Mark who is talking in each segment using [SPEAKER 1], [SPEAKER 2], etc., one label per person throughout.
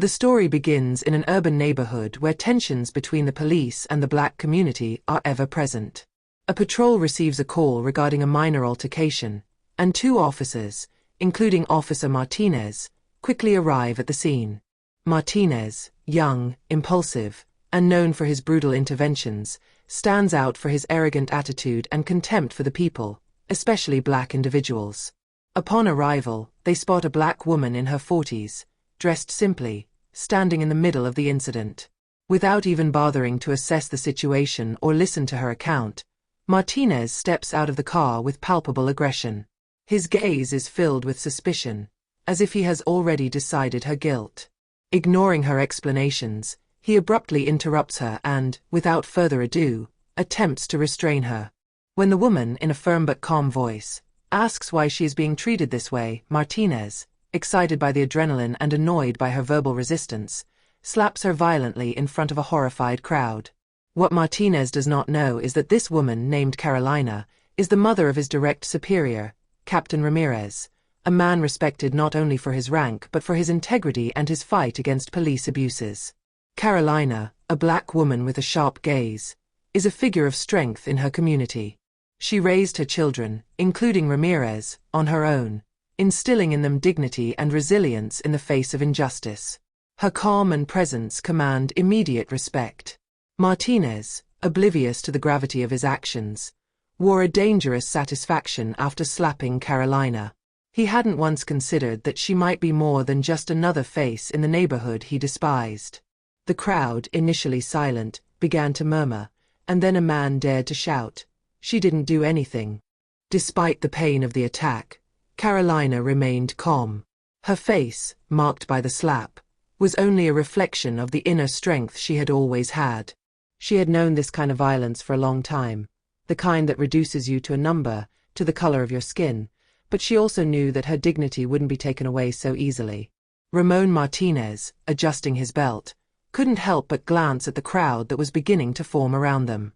[SPEAKER 1] The story begins in an urban neighborhood where tensions between the police and the black community are ever present. A patrol receives a call regarding a minor altercation, and two officers, including Officer Martinez, quickly arrive at the scene. Martinez, young, impulsive, and known for his brutal interventions, stands out for his arrogant attitude and contempt for the people, especially black individuals. Upon arrival, they spot a black woman in her 40s, dressed simply, standing in the middle of the incident. Without even bothering to assess the situation or listen to her account, Martinez steps out of the car with palpable aggression. His gaze is filled with suspicion, as if he has already decided her guilt. Ignoring her explanations, he abruptly interrupts her and, without further ado, attempts to restrain her. When the woman, in a firm but calm voice, asks why she is being treated this way, Martinez, excited by the adrenaline and annoyed by her verbal resistance, slaps her violently in front of a horrified crowd. What Martinez does not know is that this woman, named Carolina, is the mother of his direct superior, Captain Ramirez, a man respected not only for his rank but for his integrity and his fight against police abuses. Carolina, a black woman with a sharp gaze, is a figure of strength in her community. She raised her children, including Ramirez, on her own, instilling in them dignity and resilience in the face of injustice. Her calm and presence command immediate respect. Martinez, oblivious to the gravity of his actions, wore a dangerous satisfaction after slapping Carolina. He hadn't once considered that she might be more than just another face in the neighborhood he despised. The crowd, initially silent, began to murmur, and then a man dared to shout, "She didn't do anything." Despite the pain of the attack, Carolina remained calm. Her face, marked by the slap, was only a reflection of the inner strength she had always had. She had known this kind of violence for a long time, the kind that reduces you to a number, to the color of your skin, but she also knew that her dignity wouldn't be taken away so easily. Ramon Martinez, adjusting his belt, couldn't help but glance at the crowd that was beginning to form around them.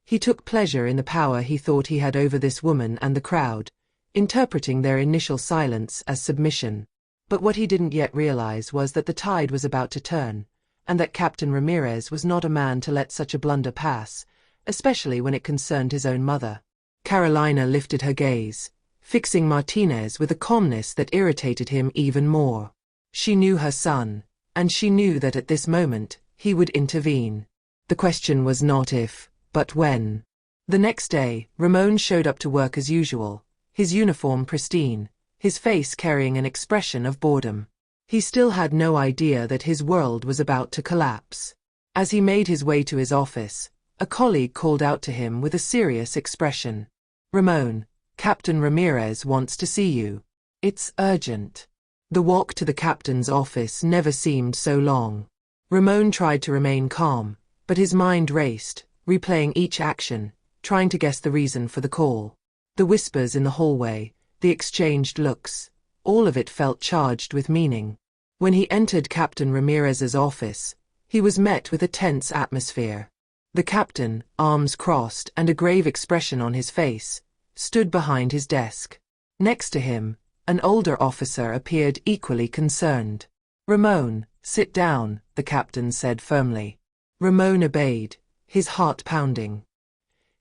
[SPEAKER 1] He took pleasure in the power he thought he had over this woman and the crowd, interpreting their initial silence as submission. But what he didn't yet realize was that the tide was about to turn, and that Captain Ramirez was not a man to let such a blunder pass, especially when it concerned his own mother. Carolina lifted her gaze, fixing Martinez with a calmness that irritated him even more. She knew her son, and she knew that at this moment, he would intervene. The question was not if, but when. The next day, Ramon showed up to work as usual, his uniform pristine, his face carrying an expression of boredom. He still had no idea that his world was about to collapse. As he made his way to his office, a colleague called out to him with a serious expression. "Ramon, Captain Ramirez wants to see you. It's urgent." The walk to the captain's office never seemed so long. Ramon tried to remain calm, but his mind raced, replaying each action, trying to guess the reason for the call. The whispers in the hallway, the exchanged looks, all of it felt charged with meaning. When he entered Captain Ramirez's office, he was met with a tense atmosphere. The captain, arms crossed and a grave expression on his face, stood behind his desk. Next to him, an older officer appeared equally concerned. "Ramon, sit down," the captain said firmly. Ramon obeyed, his heart pounding.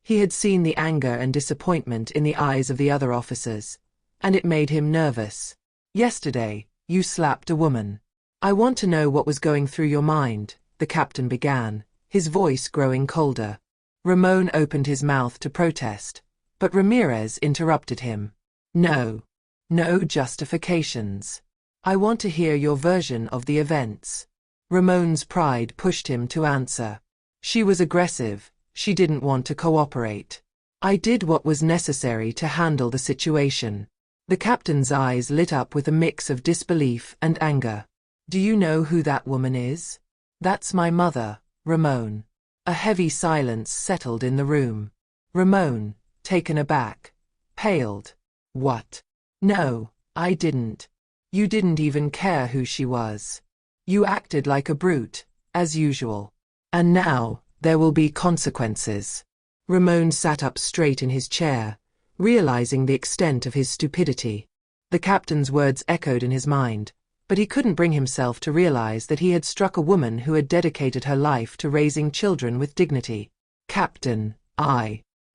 [SPEAKER 1] He had seen the anger and disappointment in the eyes of the other officers, and it made him nervous. "Yesterday, you slapped a woman. I want to know what was going through your mind," the captain began, his voice growing colder. Ramon opened his mouth to protest, but Ramirez interrupted him. "No. No justifications. I want to hear your version of the events." Ramon's pride pushed him to answer. "She was aggressive. She didn't want to cooperate. I did what was necessary to handle the situation." The captain's eyes lit up with a mix of disbelief and anger. "Do you know who that woman is?" "That's my mother, Ramon." A heavy silence settled in the room. Ramon, taken aback, paled. "What? No, I didn't. You didn't even care who she was. You acted like a brute, as usual. And now, there will be consequences." Ramon sat up straight in his chair, realizing the extent of his stupidity. The captain's words echoed in his mind, but he couldn't bring himself to realize that he had struck a woman who had dedicated her life to raising children with dignity. Captain,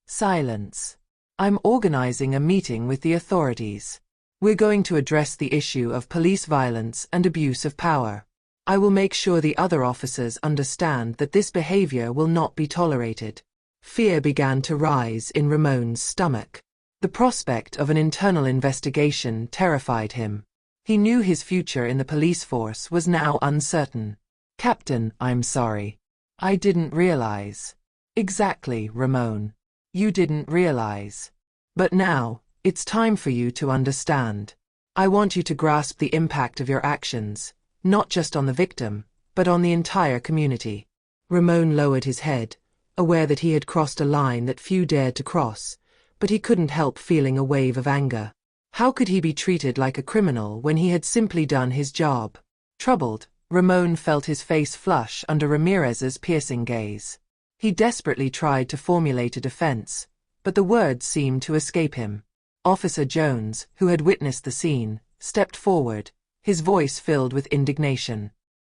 [SPEAKER 1] Silence. I'm organizing a meeting with the authorities. We're going to address the issue of police violence and abuse of power. I will make sure the other officers understand that this behavior will not be tolerated. Fear began to rise in Ramon's stomach. The prospect of an internal investigation terrified him. He knew his future in the police force was now uncertain. Captain, I'm sorry. I didn't realize. Exactly, Ramon. You didn't realize. But now, it's time for you to understand. I want you to grasp the impact of your actions, not just on the victim, but on the entire community. Ramon lowered his head, aware that he had crossed a line that few dared to cross, but he couldn't help feeling a wave of anger. How could he be treated like a criminal when he had simply done his job? Troubled, Ramon felt his face flush under Ramirez's piercing gaze. He desperately tried to formulate a defense, but the words seemed to escape him. Officer Jones, who had witnessed the scene, stepped forward, his voice filled with indignation.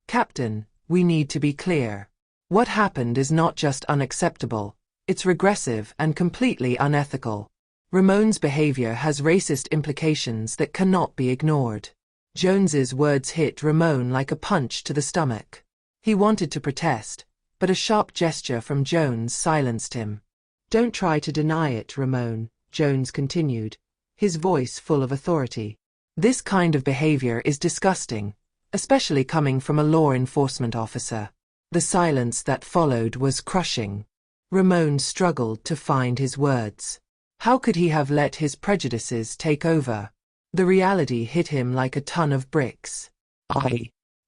[SPEAKER 1] Captain, we need to be clear. What happened is not just unacceptable, it's regressive and completely unethical. Ramon's behavior has racist implications that cannot be ignored. Jones's words hit Ramon like a punch to the stomach. He wanted to protest, but a sharp gesture from Jones silenced him. Don't try to deny it, Ramon, Jones continued, his voice full of authority. This kind of behavior is disgusting, especially coming from a law enforcement officer. The silence that followed was crushing. Ramon struggled to find his words. How could he have let his prejudices take over? The reality hit him like a ton of bricks.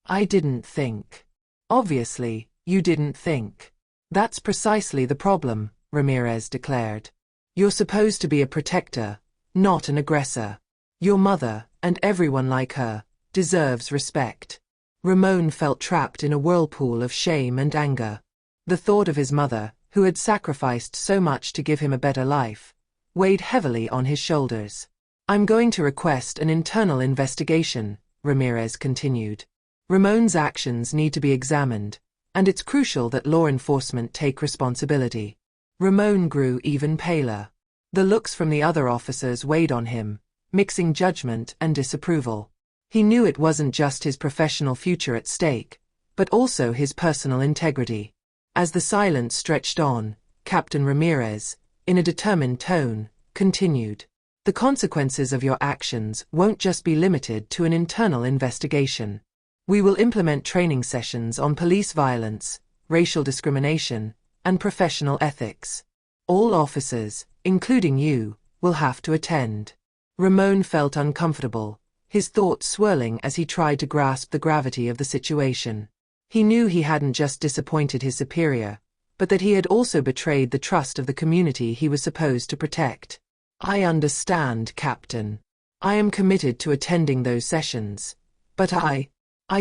[SPEAKER 1] I didn't think. Obviously, you didn't think. That's precisely the problem, Ramirez declared. You're supposed to be a protector, not an aggressor. Your mother, and everyone like her, deserves respect. Ramon felt trapped in a whirlpool of shame and anger. The thought of his mother, who had sacrificed so much to give him a better life, weighed heavily on his shoulders. I'm going to request an internal investigation, Ramirez continued. Ramon's actions need to be examined, and it's crucial that law enforcement take responsibility. Ramon grew even paler. The looks from the other officers weighed on him, mixing judgment and disapproval. He knew it wasn't just his professional future at stake, but also his personal integrity. As the silence stretched on, Captain Ramirez, in a determined tone, continued. The consequences of your actions won't just be limited to an internal investigation. We will implement training sessions on police violence, racial discrimination, and professional ethics. All officers, including you, will have to attend. Ramon felt uncomfortable, his thoughts swirling as he tried to grasp the gravity of the situation. He knew he hadn't just disappointed his superior, but that he had also betrayed the trust of the community he was supposed to protect. I understand, Captain. I am committed to attending those sessions, but I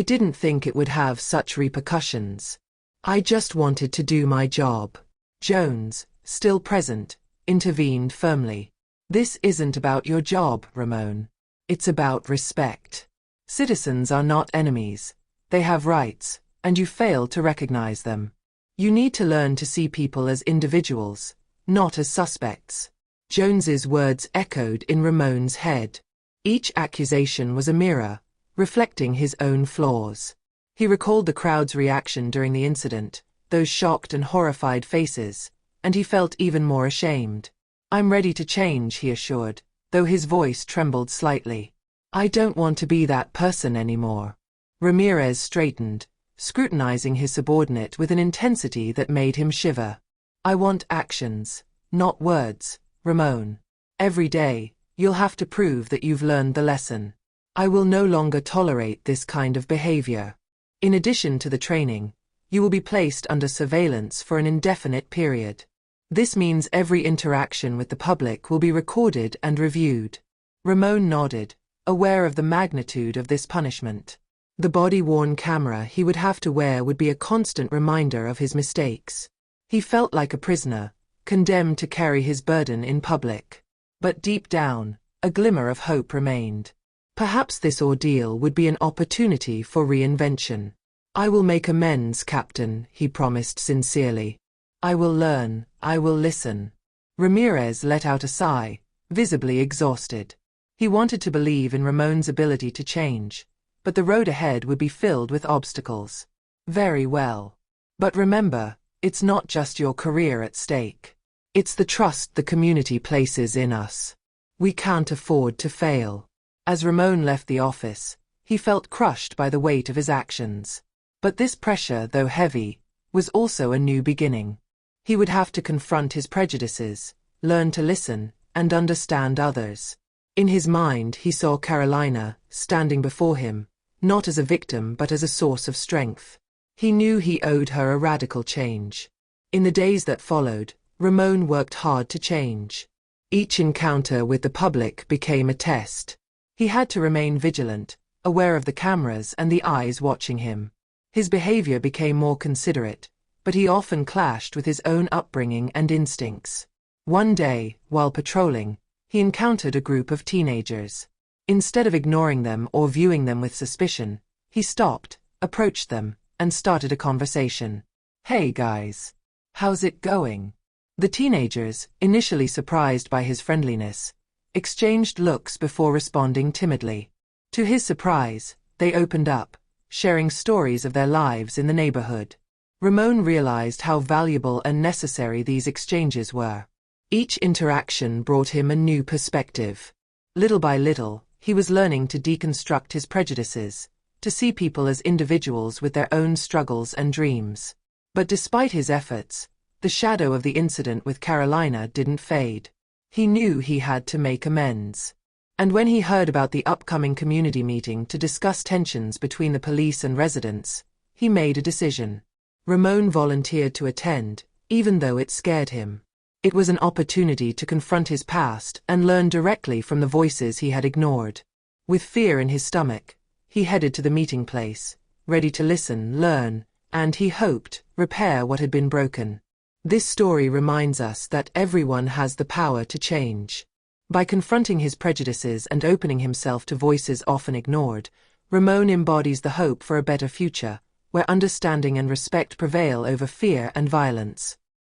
[SPEAKER 1] didn't think it would have such repercussions. I just wanted to do my job. Jones, still present, intervened firmly. This isn't about your job, Ramon. It's about respect. Citizens are not enemies. They have rights, and you fail to recognize them. You need to learn to see people as individuals, not as suspects. Jones's words echoed in Ramon's head. Each accusation was a mirror, reflecting his own flaws. He recalled the crowd's reaction during the incident, those shocked and horrified faces, and he felt even more ashamed. I'm ready to change, he assured, though his voice trembled slightly. I don't want to be that person anymore. Ramirez straightened, scrutinizing his subordinate with an intensity that made him shiver. I want actions, not words, Ramon. Every day, you'll have to prove that you've learned the lesson. I will no longer tolerate this kind of behavior. In addition to the training, you will be placed under surveillance for an indefinite period. This means every interaction with the public will be recorded and reviewed. Ramon nodded, aware of the magnitude of this punishment. The body-worn camera he would have to wear would be a constant reminder of his mistakes. He felt like a prisoner, condemned to carry his burden in public. But deep down, a glimmer of hope remained. Perhaps this ordeal would be an opportunity for reinvention. "I will make amends, Captain," he promised sincerely. "I will learn, I will listen." Ramirez let out a sigh, visibly exhausted. He wanted to believe in Ramon's ability to change, but the road ahead would be filled with obstacles. "Very well. But remember, it's not just your career at stake. It's the trust the community places in us. We can't afford to fail." As Ramon left the office, he felt crushed by the weight of his actions. But this pressure, though heavy, was also a new beginning. He would have to confront his prejudices, learn to listen, and understand others. In his mind, he saw Carolina, standing before him, not as a victim but as a source of strength. He knew he owed her a radical change. In the days that followed, Ramon worked hard to change. Each encounter with the public became a test. He had to remain vigilant, aware of the cameras and the eyes watching him. His behavior became more considerate, but he often clashed with his own upbringing and instincts. One day, while patrolling, he encountered a group of teenagers. Instead of ignoring them or viewing them with suspicion, he stopped, approached them, and started a conversation. "Hey guys. How's it going?" The teenagers, initially surprised by his friendliness, exchanged looks before responding timidly. To his surprise, they opened up, sharing stories of their lives in the neighborhood. Ramon realized how valuable and necessary these exchanges were. Each interaction brought him a new perspective. Little by little, he was learning to deconstruct his prejudices, to see people as individuals with their own struggles and dreams. But despite his efforts, the shadow of the incident with Carolina didn't fade. He knew he had to make amends. And when he heard about the upcoming community meeting to discuss tensions between the police and residents, he made a decision. Ramon volunteered to attend, even though it scared him. It was an opportunity to confront his past and learn directly from the voices he had ignored. With fear in his stomach, he headed to the meeting place, ready to listen, learn, and, he hoped, repair what had been broken. This story reminds us that everyone has the power to change. By confronting his prejudices and opening himself to voices often ignored, Ramon embodies the hope for a better future, where understanding and respect prevail over fear and violence.